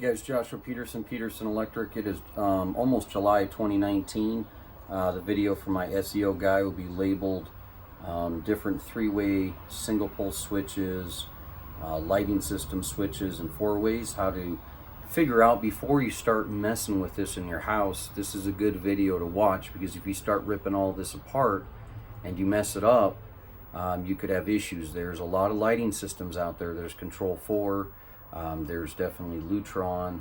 Yeah, it's Joshua Peterson, Peterson Electric. It is almost July 2019. The video for my SEO guy will be labeled different three-way single pole switches, lighting system switches, and four-ways. How to figure out before you start messing with this in your house. This is a good video to watch, because if you start ripping all this apart and you mess it up, you could have issues. There's a lot of lighting systems out there. There's Control 4. There's definitely Lutron,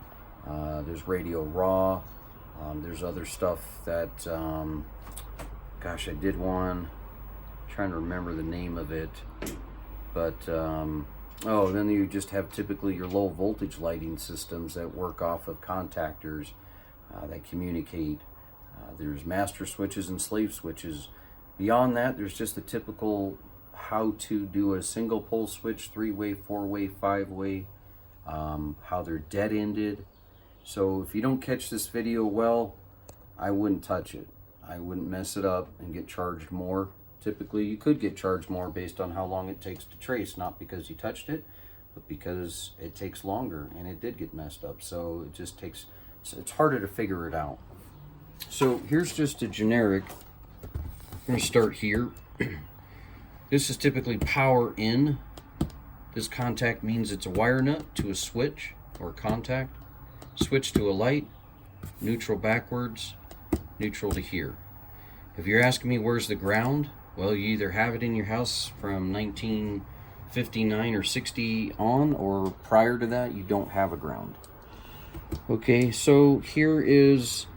there's Radio Raw, there's other stuff that, gosh, I did one, I'm trying to remember the name of it, but, oh, then you just have typically your low voltage lighting systems that work off of contactors that communicate. There's master switches and slave switches. Beyond that, there's just the typical how to do a single pole switch, three-way, four-way, five-way, how they're dead-ended. So if you don't catch this video well, I wouldn't touch it. I wouldn't mess it up and get charged more. Typically you could get charged more based on how long it takes to trace, not because you touched it, but because it takes longer, and it did get messed up. So it just takes, it's harder to figure it out. So here's just a generic. I'm going to start here. This is typically power in. This contact means it's a wire nut to a switch or contact. Switch to a light, neutral backwards, neutral to here. If you're asking me where's the ground, well, you either have it in your house from 1959 or 60 on, or prior to that, you don't have a ground. Okay, so here is,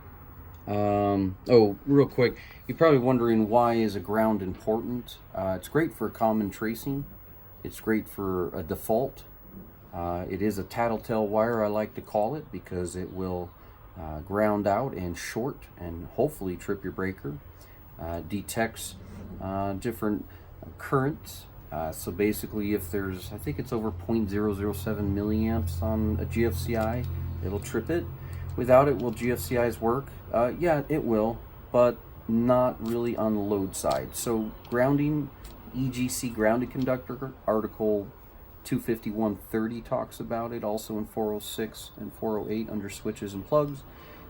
oh, real quick, you're probably wondering, why is a ground important? It's great for common tracing. It's great for a default. It is a tattletale wire, I like to call it, because it will ground out and short and hopefully trip your breaker. Detects different currents. So basically, if there's, I think it's over 0.007 milliamps on a GFCI, it'll trip it. Without it, will GFCIs work? Yeah, it will, but not really on the load side. So grounding, EGC grounded conductor, article 251.30 talks about it, also in 406 and 408 under switches and plugs.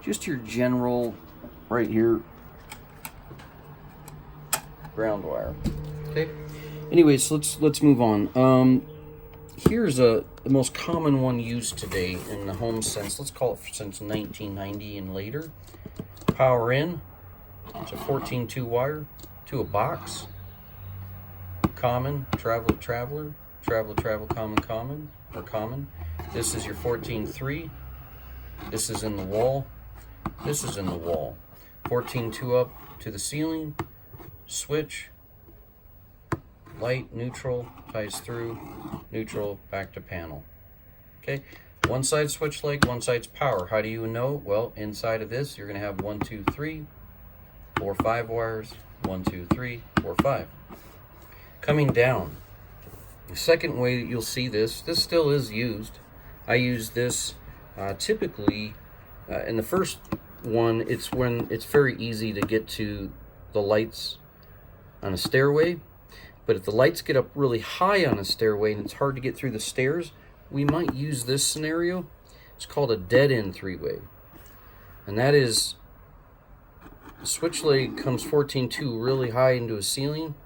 Just your general, right here, ground wire. Okay. Anyways, let's move on. Here's the most common one used today in the home sense. Let's call it since 1990 and later. Power in. It's a 14-2 wire to a box. Common, traveler, traveler, traveler, travel, common, common, or common. This is your 14-3. This is in the wall. This is in the wall. 14-2 up to the ceiling. Switch. Light, neutral, ties through. Neutral, back to panel. Okay. One side switch leg, one side's power. How do you know? Well, inside of this, you're going to have 1, 2, 3, 4, 5 wires. 1, 2, 3, 4, 5. Coming down, the second way that you'll see this still is used. I use this typically in the first one. It's when it's very easy to get to the lights on a stairway, but if the lights get up really high on a stairway and it's hard to get through the stairs, we might use this scenario. It's called a dead end three-way, and that is the switch leg comes 14-2 really high into a ceiling.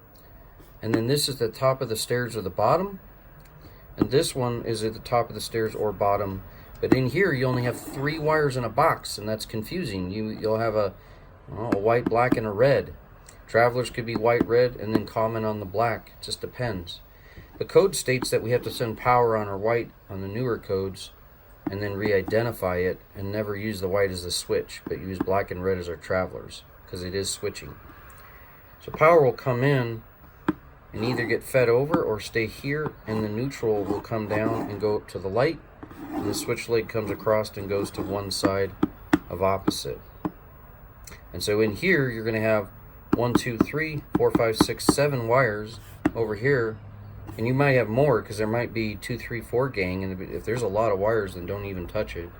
And then this is the top of the stairs or the bottom. And this one is at the top of the stairs or bottom. But in here, you only have 3 wires in a box, and that's confusing. You'll have a white, black, and a red. Travelers could be white, red, and then common on the black. It just depends. The code states that we have to send power on our white on the newer codes, and then re-identify it, and never use the white as the switch, but use black and red as our travelers, because it is switching. So power will come in and either get fed over or stay here, and the neutral will come down and go up to the light, and the switch leg comes across and goes to one side of opposite. And so in here, you're going to have 1, 2, 3, 4, 5, 6, 7 wires over here, and you might have more because there might be 2, 3, 4 gang, and if there's a lot of wires, then don't even touch it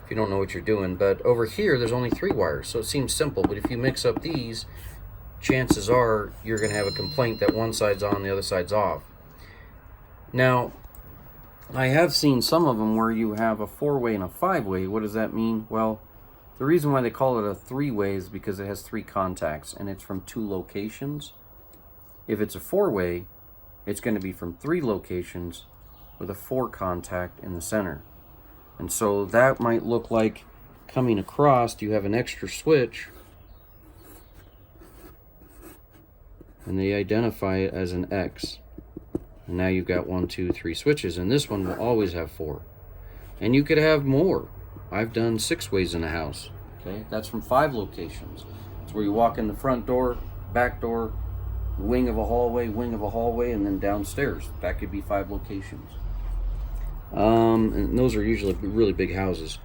if you don't know what you're doing. But over here, there's only 3 wires, so it seems simple. But if you mix up these, chances are you're going to have a complaint that one side's on, the other side's off. Now, I have seen some of them where you have a 4-way and a 5-way. What does that mean? Well, the reason why they call it a 3-way is because it has 3 contacts and it's from 2 locations. If it's a 4-way, it's going to be from 3 locations with a 4 contact in the center. And so that might look like coming across, you have an extra switch, and they identify it as an X. And now you've got 1, 2, 3 switches, and this one will always have 4. And you could have more. I've done 6 ways in a house. Okay, that's from 5 locations. It's where you walk in the front door, back door, wing of a hallway, and then downstairs. That could be 5 locations. And those are usually really big houses.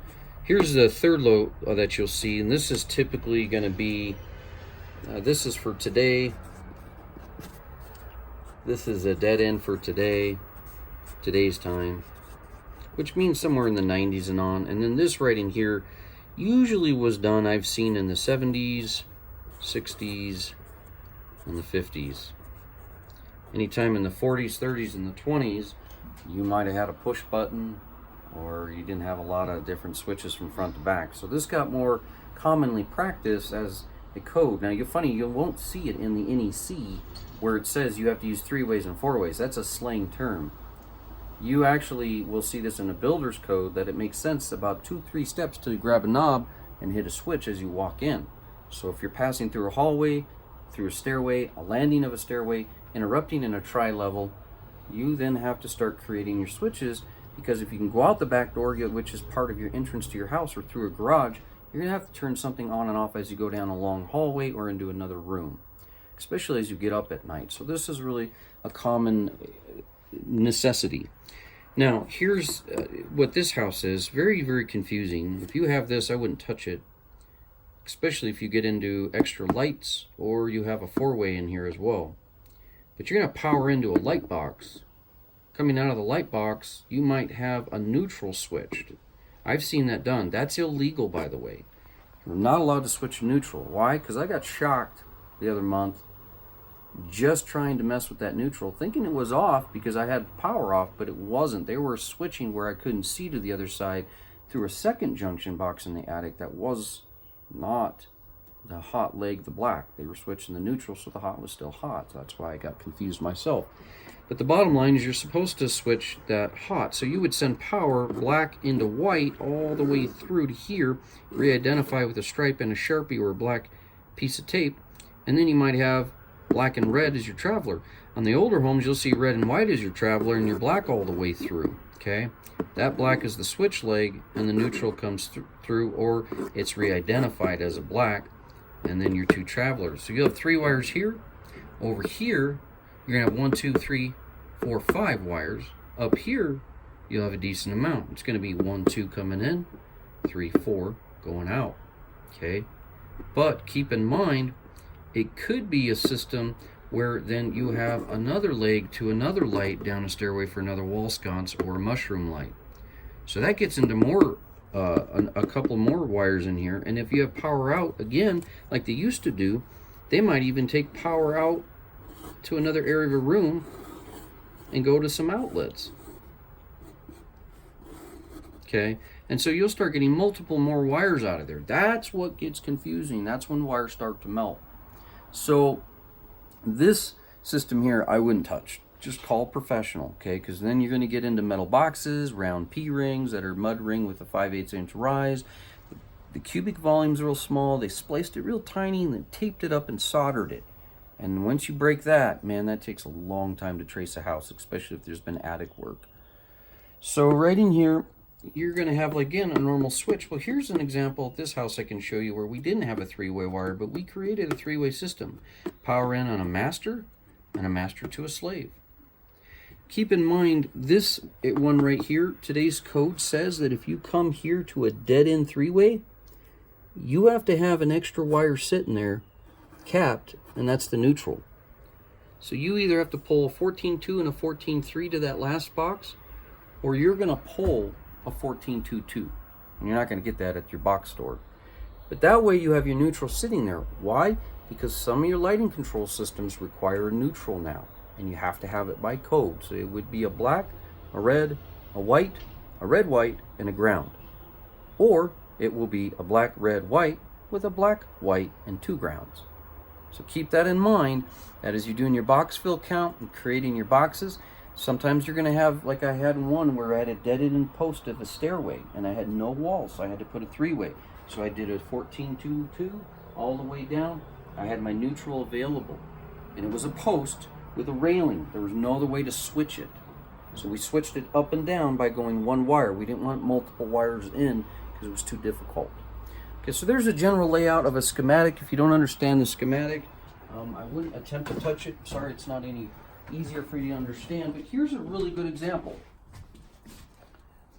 Here's the third low that you'll see, and this is typically going to be, this is for today. This is a dead end for today's time, which means somewhere in the 90s and on. And then this right in here usually was done, I've seen, in the 70s, 60s, and the 50s. Anytime in the 40s, 30s, and the 20s, you might have had a push button, or you didn't have a lot of different switches from front to back. So this got more commonly practiced as a code. Now, you won't see it in the NEC where it says you have to use 3 ways and 4 ways. That's a slang term. You actually will see this in a builder's code, that it makes sense about 2-3 steps to grab a knob and hit a switch as you walk in. So if you're passing through a hallway, through a stairway, a landing of a stairway, interrupting in a tri-level, you then have to start creating your switches, because if you can go out the back door, which is part of your entrance to your house, or through a garage, you're going to have to turn something on and off as you go down a long hallway or into another room, especially as you get up at night. So this is really a common necessity. Now, here's what this house is. Very, very confusing. If you have this, I wouldn't touch it, especially if you get into extra lights or you have a 4-way in here as well. But you're going to power into a light box. Coming out of the light box, you might have a neutral switched. I've seen that done. That's illegal, by the way. You're not allowed to switch neutral. Why? Because I got shocked the other month just trying to mess with that neutral, thinking it was off because I had power off, but it wasn't. They were switching where I couldn't see to the other side through a second junction box in the attic that was not the hot leg, the black. They were switching the neutral, so the hot was still hot. That's why I got confused myself. But the bottom line is you're supposed to switch that hot. So you would send power black into white all the way through to here, re-identify with a stripe and a Sharpie or a black piece of tape, and then you might have black and red as your traveler. On the older homes, you'll see red and white as your traveler, and you're black all the way through, okay? That black is the switch leg, and the neutral comes through, or it's re-identified as a black, and then your 2 travelers. So you'll have 3 wires here. Over here, you're going to have 1, 2, 3, 4, 5 wires. Up here, you'll have a decent amount. It's going to be 1, 2 coming in, 3, 4 going out, okay? But keep in mind, it could be a system where then you have another leg to another light down a stairway for another wall sconce or a mushroom light. So that gets into more, a couple more wires in here. And if you have power out, again, like they used to do, they might even take power out to another area of a room and go to some outlets. Okay, and so you'll start getting multiple more wires out of there. That's what gets confusing. That's when wires start to melt. So this system here, I wouldn't touch. Just call a professional, okay? Because then you're going to get into metal boxes, round P-rings that are mud ring with a 5/8 inch rise. The cubic volume's real small. They spliced it real tiny and then taped it up and soldered it. And once you break that, man, that takes a long time to trace a house, especially if there's been attic work. So right in here, you're going to have, again, a normal switch. Well, here's an example at this house I can show you where we didn't have a 3-way wire, but we created a 3-way system. Power in on a master and a master to a slave. Keep in mind, this one right here, today's code says that if you come here to a dead-end 3-way, you have to have an extra wire sitting there, capped, and that's the neutral. So you either have to pull a 14-2 and a 14-3 to that last box, or you're going to pull a 14-2-2. And you're not going to get that at your box store. But that way you have your neutral sitting there. Why? Because some of your lighting control systems require a neutral now. And you have to have it by code. So it would be a black, a red, a white, a red, white, and a ground. Or it will be a black, red, white with a black, white, and 2 grounds. So keep that in mind, that as you're doing your box fill count and creating your boxes, sometimes you're going to have, like I had one where I had a dead-end post of a stairway and I had no walls, so I had to put a 3-way. So I did a 14-2-2 all the way down. I had my neutral available, and it was a post with a railing. There was no other way to switch it. So we switched it up and down by going 1 wire. We didn't want multiple wires in because it was too difficult. Okay, so there's a general layout of a schematic. If you don't understand the schematic, I wouldn't attempt to touch it. Sorry, it's not any easier for you to understand, but here's a really good example.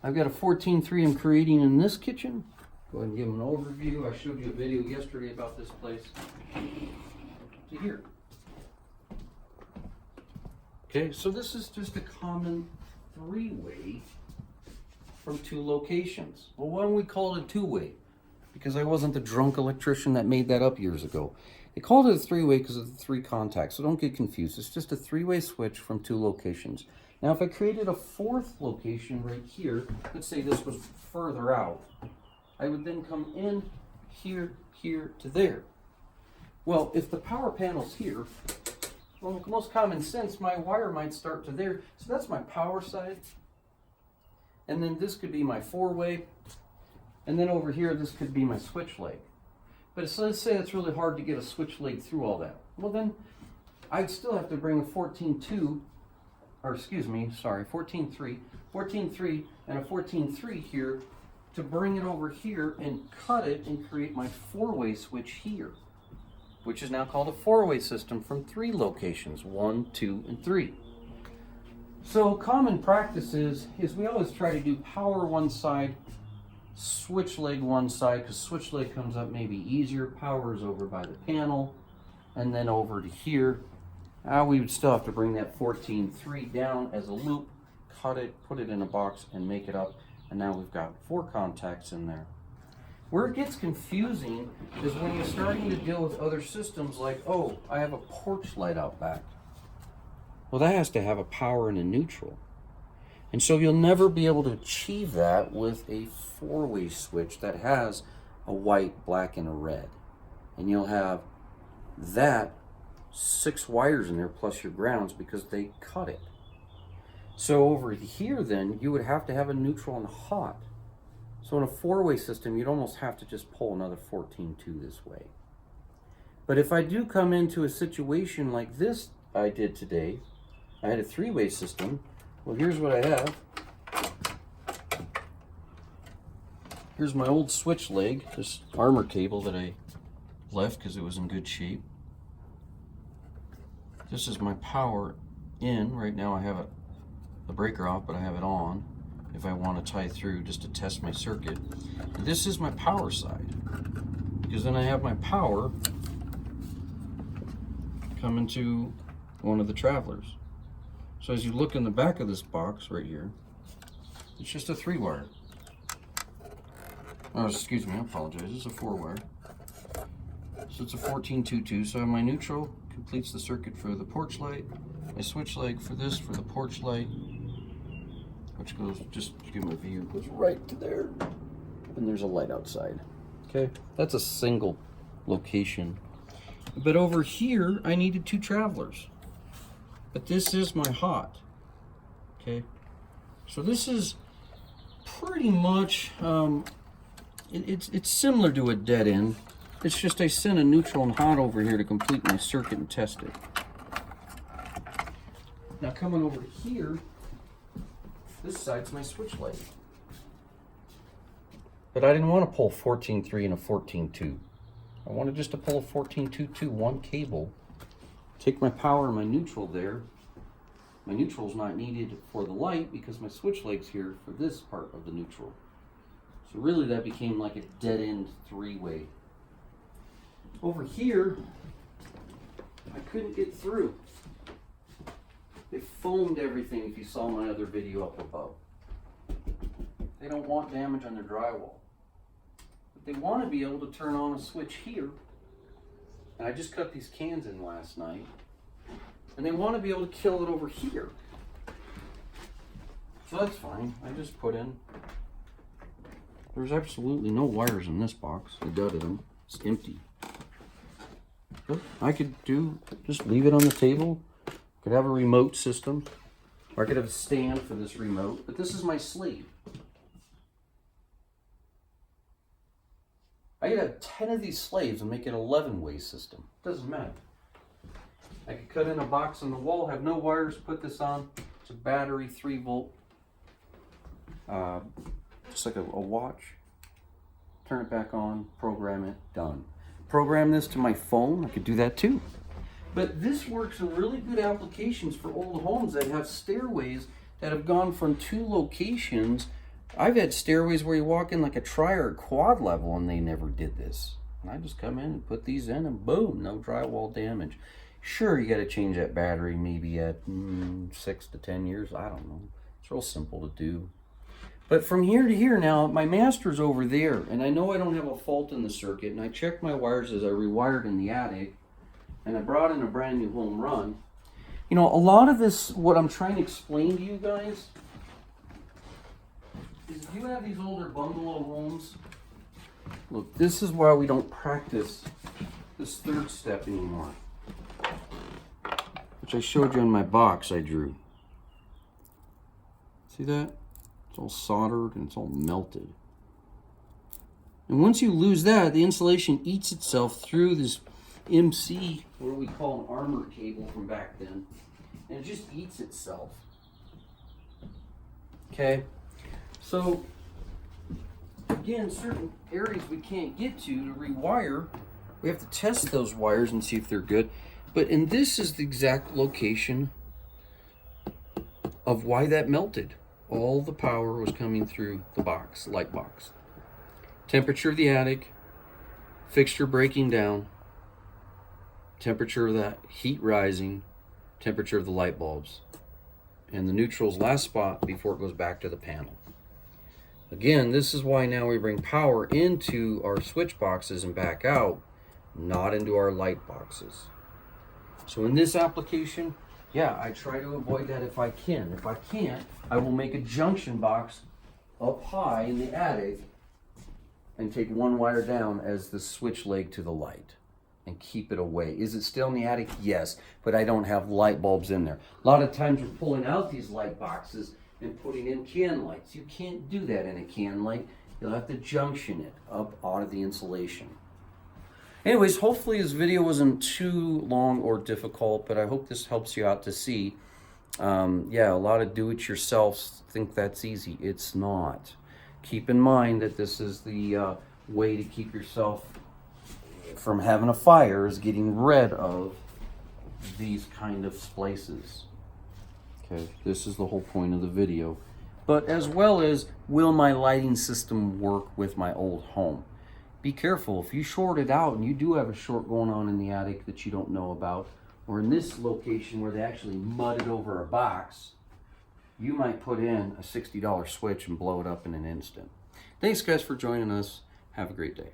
I've got a 14-3 I'm creating in this kitchen. Go ahead and give them an overview. I showed you a video yesterday about this place. To here. Okay, so this is just a common 3-way from 2 locations. Well, why don't we call it a 2-way? Because I wasn't the drunk electrician that made that up years ago. They called it a 3-way because of the 3 contacts, so don't get confused. It's just a 3-way switch from 2 locations. Now, if I created a 4th location right here, let's say this was further out, I would then come in here, here to there. Well, if the power panel's here, well, most common sense, my wire might start to there. So that's my power side. And then this could be my 4-way. And then over here, this could be my switch leg. But let's say it's really hard to get a switch leg through all that. Well, then I'd still have to bring a 14-2, or excuse me, sorry, 14-3 and a 14-3 here to bring it over here and cut it and create my 4-way switch here, which is now called a 4-way system from 3 locations, 1, 2, and 3. So common practice is we always try to do power one side, switch leg one side, because switch leg comes up maybe easier. Power is over by the panel, and then over to here. Now we would still have to bring that 14-3 down as a loop, cut it, put it in a box, and make it up. And now we've got 4 contacts in there. Where it gets confusing is when you're starting to deal with other systems like, oh, I have a porch light out back. Well, that has to have a power and a neutral. And so you'll never be able to achieve that with a 4-way switch that has a white, black, and a red. And you'll have that 6 wires in there plus your grounds because they cut it. So over here then, you would have to have a neutral and a hot. So in a 4-way system, you'd almost have to just pull another 14-2 this way. But if I do come into a situation like this I did today, I had a 3-way system. Well, here's what I have. Here's my old switch leg, this armor cable that I left because it was in good shape. This is my power in. Right now I have the breaker off, but I have it on if I want to tie through just to test my circuit. And this is my power side, because then I have my power coming to one of the travelers. So as you look in the back of this box right here, it's just a 3-wire. Oh, excuse me, I apologize. It's a 4-wire. So it's a 14-2-2. So my neutral completes the circuit for the porch light. My switch leg for this, for the porch light, which goes, just to give them a view, goes right to there. And there's a light outside. Okay, that's a single location. But over here, I needed 2 travelers. But this is my hot. Okay, so this is pretty much, it's similar to a dead end. It's just I sent a neutral and hot over here to complete my circuit and test it. Now coming over here, this side's my switch leg. But I didn't want to pull 14-3 and a 14-2. I wanted just to pull a 14-2-2, 1 cable. Take my power and my neutral there. My neutral's not needed for the light because my switch leg's here for this part of the neutral. So really that became like a dead end 3-way. Over here, I couldn't get through. They foamed everything if you saw my other video up above. They don't want damage on their drywall. But they want to be able to turn on a switch here. And I just cut these cans in last night. And they want to be able to kill it over here. So that's fine. I just put in, there's absolutely no wires in this box. I gutted them. It's empty. But I could just leave it on the table. Could have a remote system. Or I could have a stand for this remote. But this is my slave. I could have 10 of these slaves and make an 11-way system. Doesn't matter. I could cut in a box on the wall, have no wires, put this on. It's a battery, 3-volt. Just like a watch. Turn it back on, program it, done. Program this to my phone, I could do that too. But this works in really good applications for old homes that have stairways that have gone from 2 locations. I've had stairways where you walk in like a tri or quad level and they never did this. And I just come in and put these in and boom, no drywall damage. Sure, you got to change that battery maybe at 6 to 10 years. I don't know. It's real simple to do. But from here to here now, my master's over there, and I know I don't have a fault in the circuit, and I checked my wires as I rewired in the attic, and I brought in a brand new home run. You know, a lot of this, what I'm trying to explain to you guys, is if you have these older bungalow homes, look, this is why we don't practice this 3rd step anymore, which I showed you in my box I drew. See that? It's all soldered and it's all melted. And once you lose that, the insulation eats itself through this MC, what we call an armor cable from back then, and it just eats itself. Okay, so again, certain areas we can't get to rewire. We have to test those wires and see if they're good. But and this is the exact location of why that melted. All the power was coming through the box, light box. Temperature of the attic, fixture breaking down, temperature of that heat rising, temperature of the light bulbs, and the neutral's last spot before it goes back to the panel. Again, this is why now we bring power into our switch boxes and back out, not into our light boxes. So in this application, yeah, I try to avoid that if I can. If I can't, I will make a junction box up high in the attic and take one wire down as the switch leg to the light and keep it away. Is it still in the attic? Yes, but I don't have light bulbs in there. A lot of times we're pulling out these light boxes and putting in can lights. You can't do that in a can light. You'll have to junction it up out of the insulation. Anyways, hopefully this video wasn't too long or difficult, but I hope this helps you out to see. Yeah, a lot of do-it-yourselfs think that's easy. It's not. Keep in mind that this is the way to keep yourself from having a fire, is getting rid of these kind of splices. Okay, this is the whole point of the video. But as well as, will my lighting system work with my old home? Be careful. If you short it out and you do have a short going on in the attic that you don't know about, or in this location where they actually mudded over a box, you might put in a $60 switch and blow it up in an instant. Thanks guys for joining us. Have a great day.